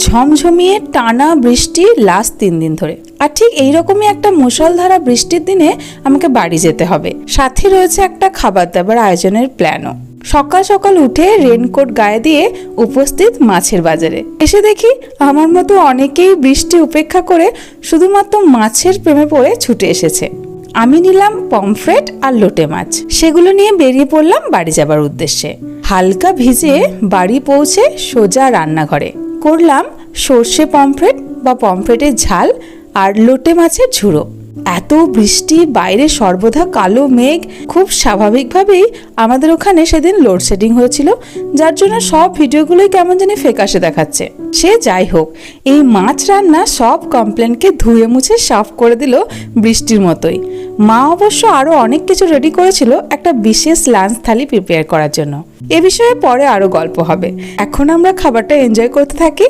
ঝমঝমিয়ে টানা বৃষ্টি লাস্ট 3 দিন ধরে, আর ঠিক এইরকমই একটা মুষলধারা বৃষ্টির দিনে আমাকে বাড়ি যেতে হবে। সাথে রয়েছে একটা খাবার দাবার আয়োজনের প্ল্যানও। সকাল সকাল উঠে রেনকোট গায়ে দিয়ে উপস্থিত মাছের বাজারে। এসে দেখি আমার মতো অনেকেই বৃষ্টি উপেক্ষা করে শুধুমাত্র মাছের প্রেমে পড়ে ছুটে এসেছে। আমি নিলাম পমফ্রেট আর লোটে মাছ, সেগুলো নিয়ে বেরিয়ে পড়লাম বাড়ি যাবার উদ্দেশ্যে। হালকা ভিজে বাড়ি পৌঁছে সোজা রান্নাঘরে করলাম সর্ষে পমফ্রেট বা পমফ্রেটের ঝাল আর লোটে মাছের ঝুড়ো। এত বৃষ্টি, বাইরে সর্বদা কালো মেঘ, খুব স্বাভাবিকভাবেই আমাদের ওখানে সেদিন লোডশেডিং হয়েছিল, যার জন্য সব ভিডিওগুলোই কেমন জানি ফ্যাকাশে দেখাচ্ছে। সে যাই হোক, এই মাছ রান্না সব কমপ্লেনকে ধুয়ে মুছে সাফ করে দিল বৃষ্টির মতোই। মা অবশ্য আরো অনেক কিছু রেডি করেছিল একটা বিশেষ লাঞ্চ থালি প্রিপেয়ার করার জন্য। এ বিষয়ে পরে আরো গল্প হবে। এখন আমরা খাবারটা এনজয় করতে থাকি।